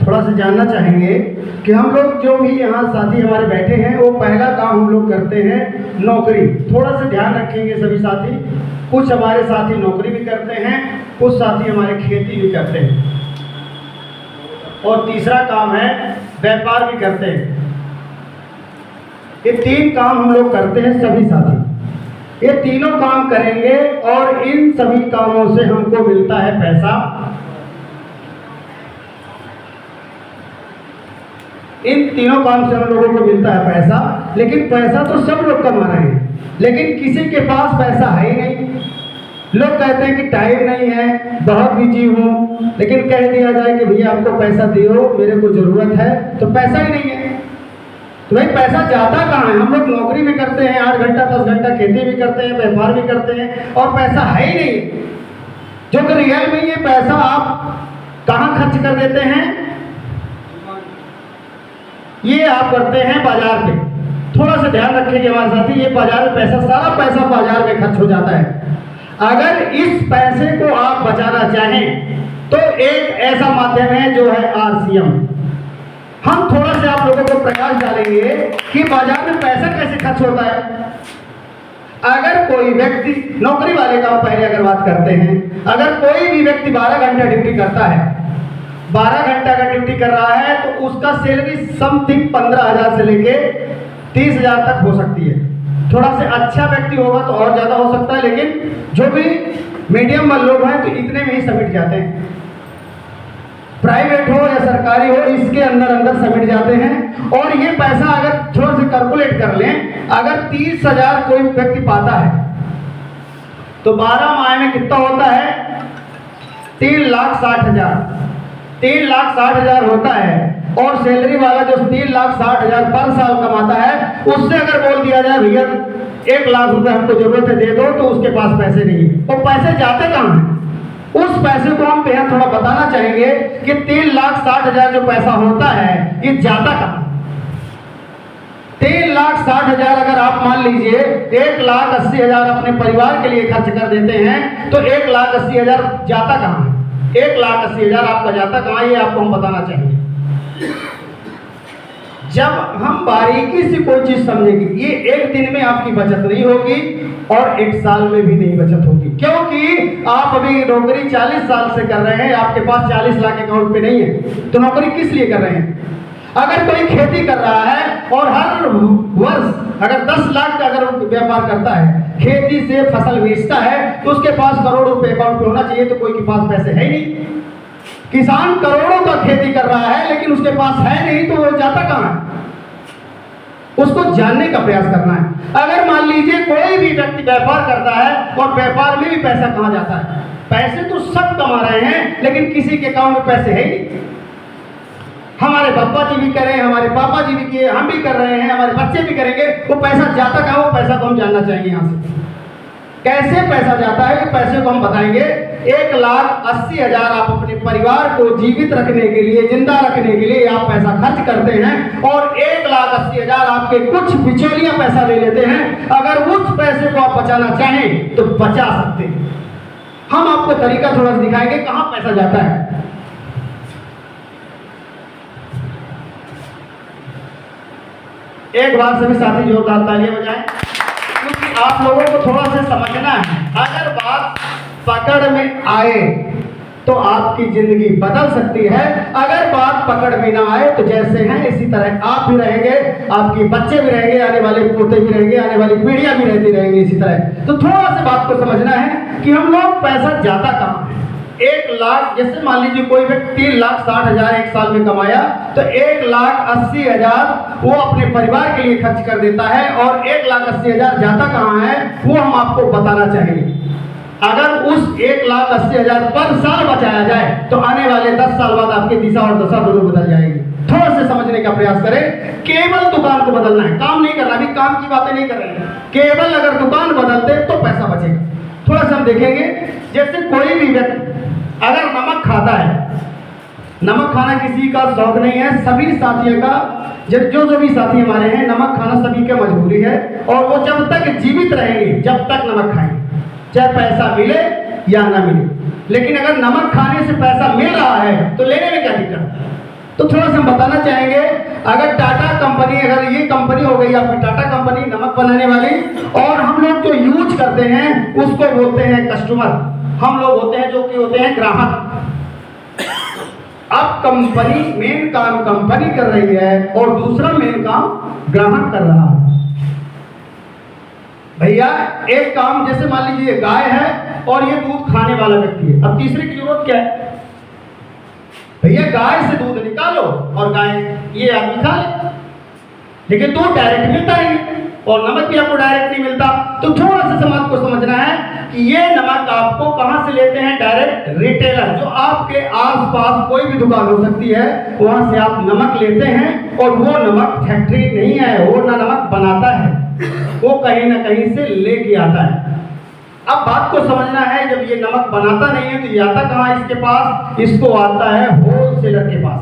थोड़ा सा जानना चाहेंगे कि हम लोग जो भी यहाँ साथी हमारे बैठे हैं, वो पहला काम हम लोग करते हैं नौकरी। थोड़ा सा ध्यान रखेंगे सभी साथी। कुछ हमारे साथी नौकरी भी करते हैं, कुछ साथी हमारे खेती भी करते हैं, और तीसरा काम है व्यापार भी करते हैं। ये 3 काम हम लोग करते हैं सभी साथी। ये तीनों काम करेंगे और इन सभी कामों से हमको मिलता है पैसा। इन तीनों काम से हम लोगों को मिलता है पैसा। लेकिन पैसा तो सब लोग कमा रहे हैं, लेकिन किसी के पास पैसा है ही नहीं। लोग कहते हैं कि टाइम नहीं है, बहुत बिजी हूँ, लेकिन कह दिया जाए कि भैया आपको पैसा दियो, मेरे को जरूरत है, तो पैसा ही नहीं है। तो भाई पैसा जाता कहाँ है? हम लोग नौकरी भी करते हैं 8 घंटा 10 घंटा, खेती भी करते हैं, व्यापार भी करते हैं, और पैसा है ही नहीं। जो कि रियल में ये पैसा आप कहाँ खर्च कर देते हैं? ये आप करते हैं बाजार पे। थोड़ा सा ध्यान रखिए हमारे साथी, ये बाजार में पैसा, सारा पैसा बाजार में खर्च हो जाता है। अगर इस पैसे को आप बचाना चाहें तो एक ऐसा माध्यम है जो है RCM। हम थोड़ा सा आप लोगों को प्रकाश डालेंगे कि बाजार में पैसा कैसे खर्च होता है। अगर कोई व्यक्ति नौकरी वाले का पहले अगर बात करते हैं, अगर कोई भी व्यक्ति 12 घंटा ड्यूटी करता है, 12 घंटा का ड्यूटी कर रहा है, तो उसका सैलरी समथिंग 15,000 से लेके 30,000 तक हो सकती है। थोड़ा से अच्छा व्यक्ति होगा तो और ज़्यादा हो सकता है, लेकिन जो भी मीडियम लोग हैं तो इतने में ही समिट जाते हैं। प्राइवेट हो या सरकारी हो, इसके अंदर समिट जाते हैं। और ये पैसा अगर थोड़ा सा कैलकुलेट कर लें, अगर 30,000 कोई व्यक्ति पाता है तो 12 माह में कितना होता है? 3,60,000। 3,60,000 होता है। और सैलरी वाला जो 3,60,000 पर साल कमाता है, उससे अगर बोल दिया जाए भैया 1 लाख रुपए हमको जरूरत है, दे दो, तो उसके पास पैसे नहीं है। तो पैसे जाते कहाँ हैं? उस पैसे को हम यहाँ थोड़ा बताना चाहेंगे कि 3,60,000 जो पैसा होता है, ये जाता कहाँ? 3,60,000 अगर आप मान लीजिए 1,80,000 अपने परिवार के लिए खर्च कर देते हैं, तो 1,80,000 जाता कहाँ? 1,80,000 आपका जाता कहाँ? ये आपको हम बताना चाहेंगे। जब हम बारीकी से कोई चीज समझेंगे, ये एक दिन में आपकी बचत नहीं होगी और 1 साल में भी नहीं बचत होगी, क्योंकि आप अभी नौकरी 40 साल से कर रहे हैं, आपके पास 40 लाख अकाउंट पे नहीं है, तो नौकरी किस लिए कर रहे हैं? अगर कोई खेती कर रहा है और हर वर्ष अगर 10 लाख का अगर व्यापार करता है, खेती से फसल बेचता है, तो उसके पास करोड़ों रुपए अकाउंट पे होना चाहिए, तो कोई के पास पैसे है ही नहीं। किसान करोड़ों का खेती कर रहा है, लेकिन उसके पास है नहीं, तो वो जाता कहाँ है? उसको जानने का प्रयास करना है। अगर मान लीजिए कोई भी व्यक्ति व्यापार करता है और व्यापार में भी पैसा कहाँ जाता है? पैसे तो सब कमा रहे हैं, लेकिन किसी के अकाउंट में पैसे है ही नहीं। हमारे पापा जी भी करें, हमारे पापा जी भी किए, हम भी कर रहे हैं, हमारे बच्चे भी करेंगे, वो पैसा जाता कहाँ? वो पैसा को हम जानना चाहेंगे यहाँ से। कैसे पैसा जाता है, पैसे को हम बताएंगे। 1,80,000 आप अपने परिवार को जीवित रखने के लिए, जिंदा रखने के लिए आप पैसा खर्च करते हैं, और 1,80,000 आपके कुछ बिचौलिया पैसा ले लेते हैं। अगर उस पैसे को आप बचाना चाहें तो बचा सकते हैं। हम आपको तरीका थोड़ा सा दिखाएंगे कहाँ पैसा जाता है। एक बार सभी साथी जोरदार तालियां बजाएं, क्योंकि आप लोगों को थोड़ा सा समझना है। अगर बात पकड़ में आए तो आपकी जिंदगी बदल सकती है। अगर बात पकड़ में ना आए तो जैसे हैं इसी तरह आप भी रहेंगे, आपके बच्चे भी रहेंगे, आने वाले पोते भी रहेंगे, आने वाली पीढ़ियां भी रहती रहेंगी इसी तरह। तो थोड़ा सा बात को समझना है कि हम लोग पैसा जाता कहाँ है। 1 लाख, जैसे मान लीजिए कोई व्यक्ति 3,60,000 1 साल में कमाया, तो 1,80,000 वो अपने परिवार के लिए खर्च कर देता है, और 1,80,000 जाता कहाँ है वो हम आपको बताना चाहेंगे। अगर उस 1,80,000 पर साल बचाया जाए तो आने वाले 10 साल बाद आपकी दिशा और दशा दोनों बदल जाएगी। थोड़ा से समझने का प्रयास करें। केवल दुकान को बदलना है, काम नहीं करना। अभी काम की बातें नहीं कर रहे हैं, केवल अगर दुकान बदलते तो पैसा बचेगा। थोड़ा सा हम देखेंगे, जैसे कोई भी व्यक्ति अगर नमक खाता है, नमक खाना किसी का शौक नहीं है, सभी साथियों का, जो भी साथी हमारे हैं, नमक खाना सभी की मजबूरी है, और वो जब तक जीवित रहेंगे जब तक नमक खाएंगे, चाहे पैसा मिले या ना मिले। लेकिन अगर नमक खाने से पैसा मिल रहा है तो लेने में क्या दिक्कत है? तो थोड़ा सा हम बताना चाहेंगे, अगर टाटा कंपनी, अगर ये कंपनी हो गई आपकी टाटा कंपनी नमक बनाने वाली, और हम लोग जो यूज करते हैं उसको बोलते हैं कस्टमर, हम लोग होते हैं जो कि होते हैं ग्राहक। अब कंपनी मेन काम कंपनी कर रही है और दूसरा मेन काम ग्राहक कर रहा है। भैया एक काम, जैसे मान लीजिए गाय है और ये दूध खाने वाला व्यक्ति है, अब तीसरे की जरूरत क्या है? भैया गाय से दूध निकालो और गाय ये आदमी खा ले, लेकिन दूध डायरेक्ट मिलता नहीं और नमक भी आपको डायरेक्ट नहीं मिलता। तो थोड़ा सा समाज को समझना है कि ये नमक आपको कहां से लेते हैं? डायरेक्ट रिटेलर, जो आपके आसपास कोई भी दुकान हो सकती है, वहां से आप नमक लेते हैं। और वो नमक फैक्ट्री नहीं है, वो ना नमक बनाता है, वो कहीं ना कहीं से लेके आता है। अब बात को समझना है, जब ये नमक बनाता नहीं है तो ये आता कहाँ इसके पास? इसको आता है होलसेलर के पास,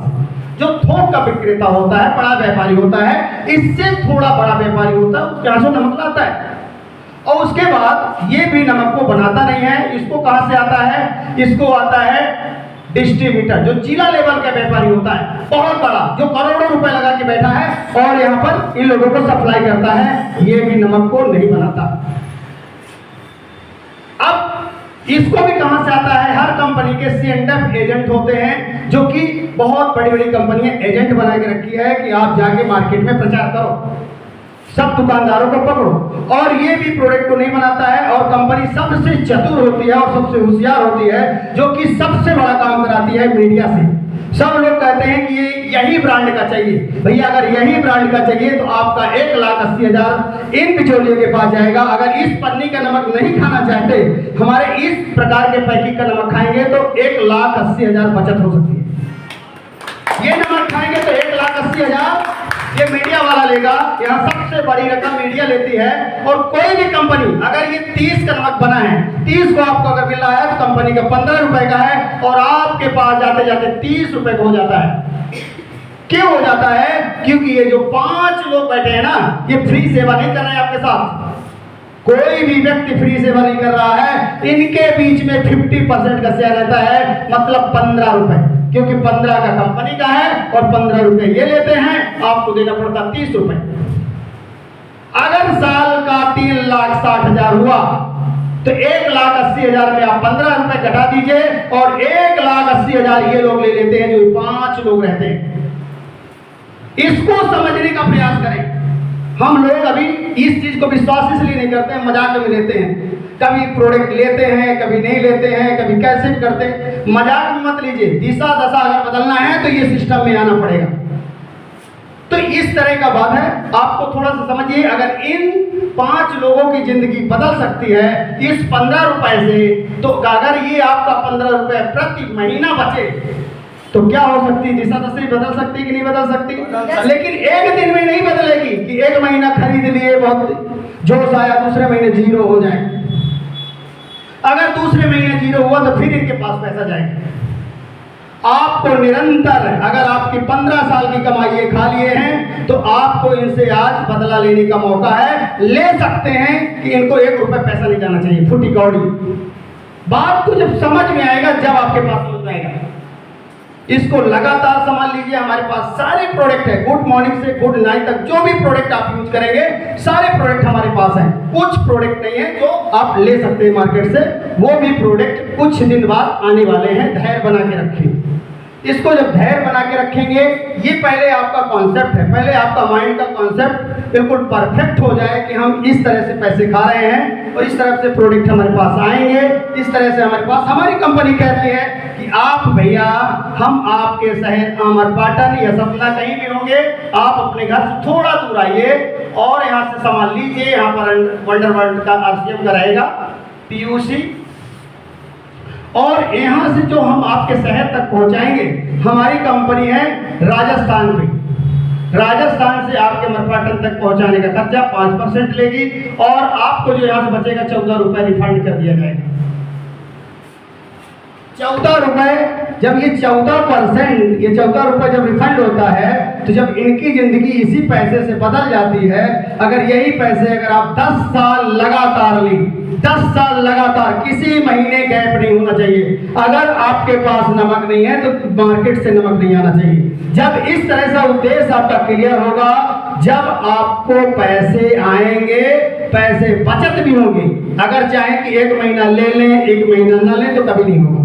जो थोक का विक्रेता होता है, बड़ा व्यापारी होता है, इससे थोड़ा बड़ा व्यापारी होता है, उसके यहाँ से नमक लाता है। और उसके बाद ये भी नमक को बनाता नहीं है, इसको कहाँ से आता है? इसको आता है डिस्ट्रीब्यूटर, जो जिला लेवल का व्यापारी होता है, बहुत बड़ा, जो करोड़ों रुपए लगा के बैठा है और यहाँ पर इन लोगों को सप्लाई करता है, ये भी नमक को नहीं बनाता। अब इसको भी कहां से आता है? हर कंपनी के C&F एजेंट होते हैं, जो कि बहुत बड़ी बड़ी कंपनियां एजेंट बना के रखी है कि आप जाके मार्केट में प्रचार करो, सब दुकानदारों को पकड़ो। और ये भी प्रोडक्ट को नहीं बनाता है, और कंपनी सबसे चतुर होती है और सबसे होशियार होती है, जो कि सबसे बड़ा काम कराती है मीडिया से। सब लोग कहते हैं कि ये यही ब्रांड का चाहिए। भैया अगर यही ब्रांड का चाहिए तो आपका 1,80,000 इन बिचौलियों के पास जाएगा। अगर इस पन्नी का नमक नहीं खाना चाहते, हमारे इस प्रकार के पैकेट का नमक खाएंगे तो 1,80,000 बचत हो सकती है। ये नमक खाएंगे तो 1,80,000 ये मीडिया वाला लेगा। यहाँ सबसे बड़ी रकम मीडिया लेती है। और कोई भी कंपनी, अगर ये 30 का नमक बना है, 30 को आपको अगर मिल रहा है तो कंपनी का 15 रुपए का है, और आपके पास जाते जाते 30 रुपए का हो जाता है। क्यों हो जाता है? क्योंकि ये जो 5 लोग बैठे हैं ना, ये फ्री सेवा नहीं कर रहे हैं आपके साथ। कोई भी व्यक्ति फ्री सेवा नहीं कर रहा है। इनके बीच में 50% का शेयर रहता है, मतलब 15 रुपए, क्योंकि 15 का कंपनी का है और 15 रुपए ये लेते हैं, आपको देना पड़ता 30 रुपए। अगर साल का 3,60,000 हुआ तो 1,80,000 में आप 15 रुपए घटा दीजिए, और 1,80,000 ये लोग ले लेते हैं, जो 5 लोग रहते हैं। इसको समझने का प्रयास करें। हम लोग अभी इस चीज को विश्वास इसलिए नहीं करते हैं, मजाक में लेते हैं। कभी प्रोडक्ट लेते हैं, कभी नहीं लेते हैं, कभी कैसे भी करते हैं। मजाक में मत लीजिए। दिशा दशा अगर बदलना है तो ये सिस्टम में आना पड़ेगा। तो इस तरह का बात है, आपको थोड़ा सा समझिए। अगर इन 5 लोगों की जिंदगी बदल सकती है इस 15 रुपए से, तो अगर ये आपका 15 रुपए प्रति महीना बचे तो क्या हो सकती है? दिशा दशा बदल सकती है कि नहीं बदल सकती? लेकिन एक दिन में नहीं बदलेगी कि एक महीना खरीद लिए, बहुत जोश आया, दूसरे महीने 0 हो जाए। अगर दूसरे महीने 0 हुआ तो फिर इनके पास पैसा जाएगा। आपको निरंतर, अगर आपकी 15 साल की कमाई ये खा लिए हैं, तो आपको इनसे आज बदला लेने का मौका है। ले सकते हैं कि इनको 1 रुपए पैसा नहीं जाना चाहिए। फुटी कौड़ी बात को जब समझ में आएगा, जब आपके पास समझ में आएगा। इसको लगातार संभाल लीजिए। हमारे पास सारे प्रोडक्ट है, गुड मॉर्निंग से गुड नाइट तक जो भी प्रोडक्ट आप यूज करेंगे, सारे प्रोडक्ट हमारे पास हैं। कुछ प्रोडक्ट नहीं है जो आप ले सकते हैं मार्केट से, वो भी प्रोडक्ट कुछ दिन बाद आने वाले हैं। धैर्य बना के रखिए। इसको जब धैर्य बना के रखेंगे, ये पहले आपका कॉन्सेप्ट है, पहले आपका माइंड का कॉन्सेप्ट बिल्कुल परफेक्ट हो जाए कि हम इस तरह से पैसे खा रहे हैं और इस तरह से प्रोडक्ट हमारे पास आएंगे। इस तरह से हमारे पास, हमारी कंपनी कहती है कि आप भैया, हम आपके शहर अमरपाटन या सतना कहीं भी होंगे, आप अपने घर से थोड़ा दूर आइए और यहाँ से सामान लीजिए। यहाँ पर वंडर वर्ल्ड का RCM का रहेगा, PUC, और यहाँ से जो हम आपके शहर तक पहुँचाएंगे, हमारी कंपनी है राजस्थान पे। राजस्थान से आपके अमरपाटन तक पहुँचाने का खर्चा 5% लेगी, और आपको जो यहाँ से बचेगा 14 रुपए रिफंड कर दिया जाएगा। 14 रुपए जब ये 14%, ये 14 रुपये जब रिफंड होता है, तो जब इनकी जिंदगी इसी पैसे से बदल जाती है। अगर यही पैसे अगर आप 10 साल लगातार ली, 10 साल लगातार, किसी महीने गैप नहीं होना चाहिए। अगर आपके पास नमक नहीं है तो मार्केट से नमक नहीं आना चाहिए। जब इस तरह से उद्देश्य आपका क्लियर होगा, जब आपको पैसे आएंगे, पैसे बचत भी होंगे। अगर चाहें कि 1 महीना ले लें, 1 महीना ना लें, तो कभी नहीं होगा।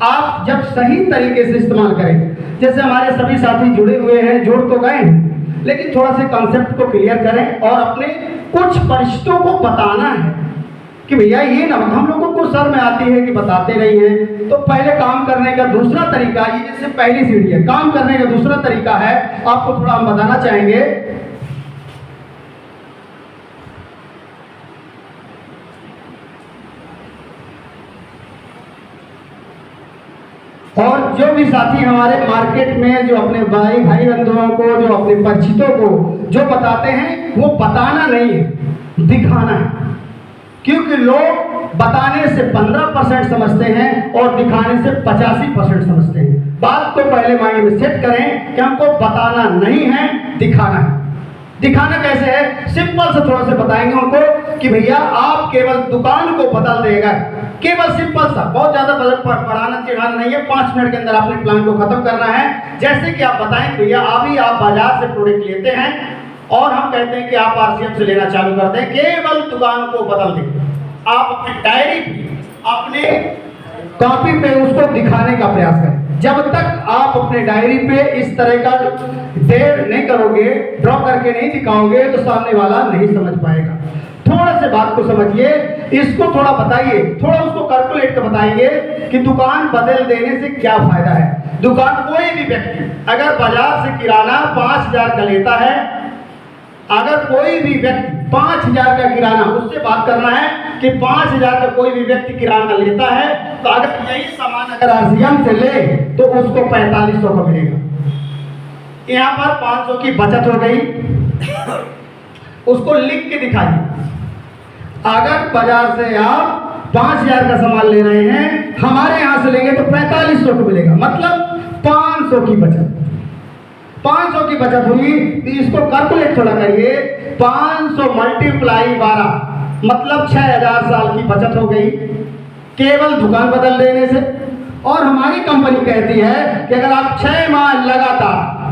आप जब सही तरीके से इस्तेमाल करें, जैसे हमारे सभी साथी जुड़े हुए हैं, जुड़ तो गए हैं, लेकिन थोड़ा सा कॉन्सेप्ट को क्लियर करें और अपने कुछ परिचितों को बताना है कि भैया ये नमक हम लोगों को सर में आती है कि बताते नहीं हैं। तो पहले काम करने का दूसरा तरीका, ये जैसे पहली सीढ़ी है, काम करने का दूसरा तरीका है, आपको थोड़ा हम बताना चाहेंगे। और जो भी साथी हमारे मार्केट में जो अपने भाई बंधुओं को, जो अपने परिचितों को जो बताते हैं, वो बताना नहीं है, दिखाना है। क्योंकि लोग बताने से 15% समझते हैं और दिखाने से 85% समझते हैं। बात को पहले माइंड में सेट करें कि हमको बताना नहीं है, दिखाना है। दिखाना कैसे है? सिंपल से थोड़ा सा बताएंगे उनको कि भैया आप केवल दुकान को बदल देगा, केवल सिंपल सा, बहुत ज्यादा पढ़ाना चिढ़ाना नहीं है। 5 मिनट के अंदर आपने प्लान को खत्म करना है। जैसे कि आप बताएं भैया अभी आप बाजार से प्रोडक्ट लेते हैं और हम कहते हैं कि आप आरसीएम से लेना चालू कर दें, केवल दुकान को बदल दें। आप अपनी डायरी, अपने कॉपी पे उसको दिखाने का प्रयास करें। जब तक आप अपने डायरी पे इस तरह का ढेर नहीं करोगे, ड्रॉ करके नहीं दिखाओगे, तो सामने वाला नहीं समझ पाएगा। थोड़ा से बात को समझिए, इसको थोड़ा बताइए, थोड़ा उसको कैलकुलेट कर बताइए कि दुकान बदल देने से क्या फायदा है। दुकान कोई भी व्यक्ति अगर बाजार से किराना 5000 का लेता है, अगर कोई भी व्यक्ति 5000 का किराना, उससे बात करना है कि 5000 का कोई भी व्यक्ति किराना लेता है, तो अगर यही सामान अगर आरसीएम से ले तो उसको 4500 का मिलेगा। यहाँ पर 500 की बचत हो गई। उसको लिख के दिखाइए। अगर बाजार से आप 5000 का सामान ले रहे हैं, हमारे यहाँ से लेंगे तो 4500 को मिलेगा, मतलब 500 की बचत। 500 की बचत हुई, तो इसको कैलकुलेट थोड़ा करिए। 500 मल्टीप्लाई 12, मतलब 6000 साल की बचत हो गई केवल दुकान बदल देने से। और हमारी कंपनी कहती है कि अगर आप 6 माह लगातार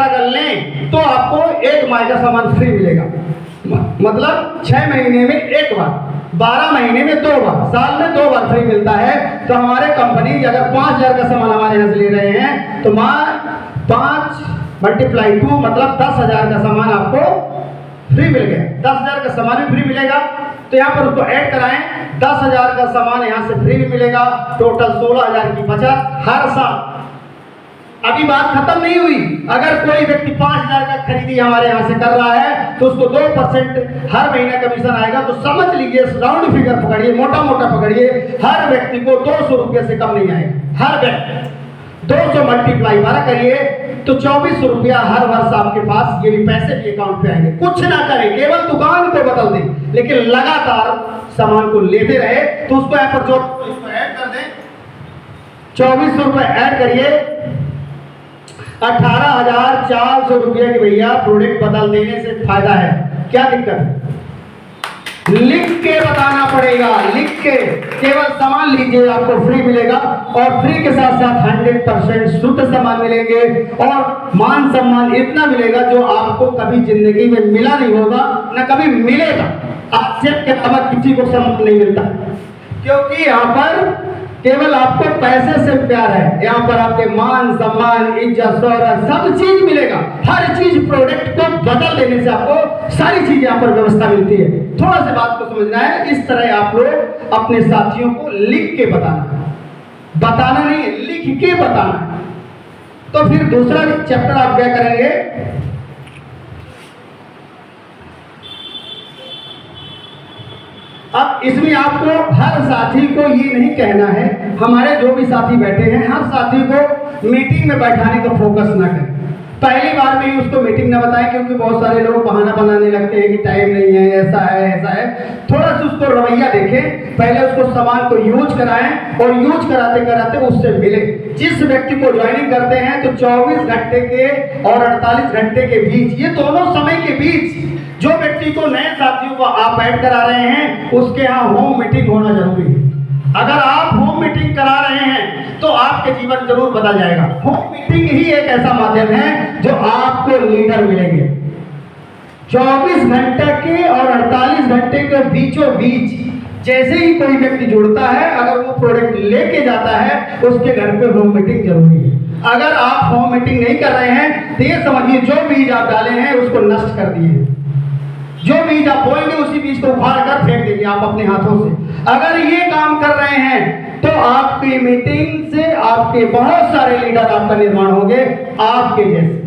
अगर लें तो आपको 1 माह का सामान फ्री मिलेगा। मतलब 6 महीने में 1 बार, 12 महीने में 2 बार, साल में 2 बार फ्री मिलता है। तो हमारे कंपनी अगर 5000 का सामान हमारे यहाँ से ले रहे हैं, तो 5 मल्टीप्लाई 2, मतलब 10000 का सामान आपको फ्री मिल गया। 10000 का सामान भी फ्री मिलेगा, तो यहाँ पर उसको ऐड कराएं। 10000 का सामान यहाँ से फ्री भी मिलेगा, टोटल 16000 की बचत हर साल। अभी बात खत्म नहीं हुई। अगर कोई व्यक्ति 5000 का खरीदी हमारे यहाँ से कर रहा है, तो उसको 2% हर महीने कमीशन आएगा। तो समझ लीजिए, राउंड फिगर पकड़िए, मोटा मोटा पकड़िए, हर व्यक्ति को 200 रुपये से कम नहीं आएगा। हर व्यक्ति 200 मल्टीप्लाई 12 करिए तो 2400 रुपया हर वर्ष आपके पास ये भी पैसे भी अकाउंट पे आएंगे। कुछ ना करें, केवल दुकान को बदल दें, लेकिन लगातार सामान को लेते रहे। तो उसको यहाँ पर इसको ऐड कर दें, 2400 रुपये ऐड करिए, 18400 रुपये की भैया प्रोडक्ट बदल देने से फायदा है। क्या दिक्कत है? लिख के बताना पड़ेगा, लिख के। केवल सामान लीजिए, आपको फ्री मिलेगा, और फ्री के साथ साथ 100% शुद्ध सामान मिलेंगे, और मान सम्मान इतना मिलेगा जो आपको कभी जिंदगी में मिला नहीं होगा, न कभी मिलेगा। आपसे के अलावा किसी को सम्मान नहीं मिलता, क्योंकि यहाँ पर केवल आपको पैसे से प्यार है। यहाँ पर आपके मान सम्मान, इज्जत, शोहरत सब चीज मिलेगा। हर चीज प्रोडक्ट को बदल देने से आपको सारी चीज यहाँ पर व्यवस्था मिलती है। थोड़ा सी बात को समझना है। इस तरह आप लोग अपने साथियों को लिख के बताना नहीं, लिख के बताना। तो फिर दूसरा चैप्टर आप क्या करेंगे? अब इसमें आपको हर साथी को ये नहीं कहना है, हमारे जो भी साथी बैठे हैं, हर साथी को मीटिंग में बैठाने का फोकस ना करें। पहली बार में ही उसको मीटिंग ना बताएं, क्योंकि बहुत सारे लोग बहाना बनाने लगते हैं कि टाइम नहीं है, ऐसा है ऐसा है। थोड़ा सा उसको रवैया देखें, पहले उसको सामान को यूज कराएं और यूज कराते कराते उससे मिले। जिस व्यक्ति को ज्वाइनिंग करते हैं तो 24 घंटे के और 48 घंटे के बीच, ये दोनों समय के बीच जो व्यक्ति को नए साथियों को आप ऐड करा रहे हैं उसके यहाँ होम मीटिंग होना जरूरी है। अगर आप होम मीटिंग करा रहे हैं तो आपके जीवन जरूर बदल जाएगा। होम मीटिंग ही एक ऐसा माध्यम है जो आपको लीडर मिलेंगे। 24 घंटे के और 48 घंटे के बीचों बीच जैसे ही कोई व्यक्ति जुड़ता है, अगर वो प्रोडक्ट लेके जाता है उसके घर पे होम मीटिंग जरूरी है। अगर आप होम मीटिंग नहीं कर रहे हैं तो ये समझिए जो बीज आप डाले हैं उसको नष्ट कर दिए। जो बीज आप बोएंगे उसी बीज को उखाड़ कर फेंक देंगे आप अपने हाथों से। अगर ये काम कर रहे हैं तो आपकी मीटिंग से आपके बहुत सारे लीडर आपका निर्माण होंगे आपके जैसे।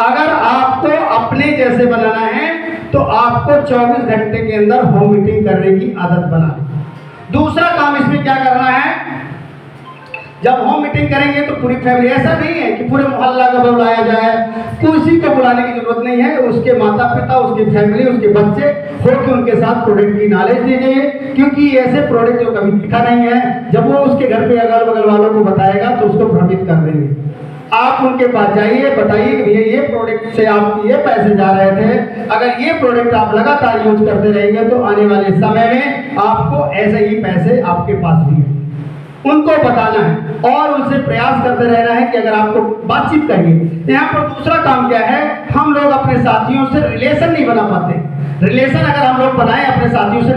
अगर आपको अपने जैसे बनाना है तो आपको 24 घंटे के अंदर होम मीटिंग करने की आदत बनानी। दूसरा काम इसमें क्या करना है, जब होम मीटिंग करेंगे तो पूरी फैमिली, ऐसा नहीं है कि पूरे मोहल्ला का बुलाया जाए, किसी को बुलाने की जरूरत नहीं है। उसके माता पिता, उसकी फैमिली, उसके बच्चे होकर उनके साथ प्रोडक्ट की नॉलेज दीजिए, क्योंकि ऐसे प्रोडक्ट जो कभी दिखा नहीं है, जब वो उसके घर पे अगल बगल वालों को बताएगा तो उसको भ्रमित कर देंगे। आप उनके पास जाइए, बताइए कि भैया ये प्रोडक्ट से आपके ये पैसे जा रहे थे, अगर ये प्रोडक्ट आप लगातार यूज करते रहेंगे तो आने वाले समय में आपको ऐसे ही पैसे आपके पास भी हैं। उनको बताना है और उनसे प्रयास करते रहना है कि अगर आपको बातचीत करिए। यहाँ पर दूसरा काम क्या है, हम लोग अपने साथियों से रिलेशन नहीं बना पाते। रिलेशन अगर हम लोग बनाएं अपने साथियों से,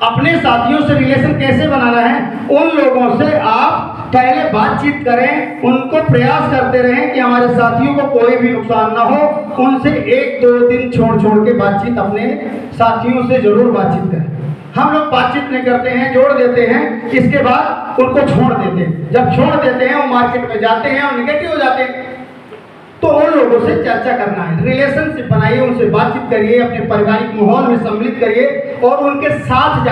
अपने साथियों से रिलेशन कैसे बनाना है, उन लोगों से आप पहले बातचीत करें, उनको प्रयास करते रहें कि हमारे साथियों को कोई भी नुकसान ना हो। उनसे 1-2 दिन छोड़ छोड़ के बातचीत, अपने साथियों से जरूर बातचीत करें। हम लोग बातचीत नहीं करते हैं, जोड़ देते हैं, इसके बाद उनको छोड़ देते हैं। जब छोड़ देते हैं वो मार्केट में जाते हैं और निगेटिव हो जाते हैं। तो उन लोगों से चर्चा करना है, रिलेशनशिप बनाइए, उनसे बातचीत करिए, अपने पारिवारिक माहौल में सम्मिलित करिए और उनके साथ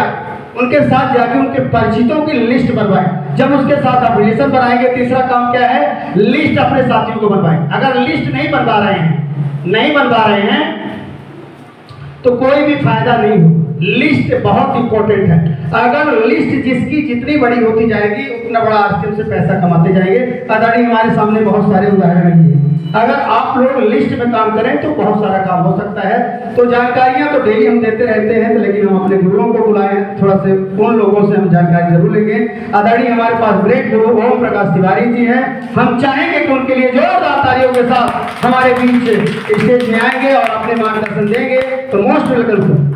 जाके उनके परिचितों की लिस्ट बनवाएं। जब उसके साथ आप रिलेशन बनाएंगे, तीसरा काम क्या है, लिस्ट अपने साथियों को बनवाएं। अगर लिस्ट नहीं बनवा रहे हैं तो कोई भी फायदा नहीं हो। लिस्ट बहुत इंपॉर्टेंट है। अगर लिस्ट जिसकी जितनी बड़ी होती जाएगी उतना बड़ा आस्ते से पैसा कमाते जाएंगे। अदानी हमारे सामने बहुत सारे उदाहरण हैं। अगर आप लोग लिस्ट में काम करें तो बहुत सारा काम हो सकता है। तो जानकारियां तो डेली हम देते रहते हैं, तो लेकिन हम अपने गुरुओं को बुलाएं, थोड़ा से उन लोगों से हम जानकारी जरूर लेंगे। आदरणीय हमारे पास ग्रेट गुरु ओम प्रकाश तिवारी जी हैं। हम चाहेंगे कि उनके लिए जोरदार तालियों के साथ हमारे बीच स्टेज में आएंगे और अपने मार्गदर्शन देंगे। तो मोस्ट वेलकम सर।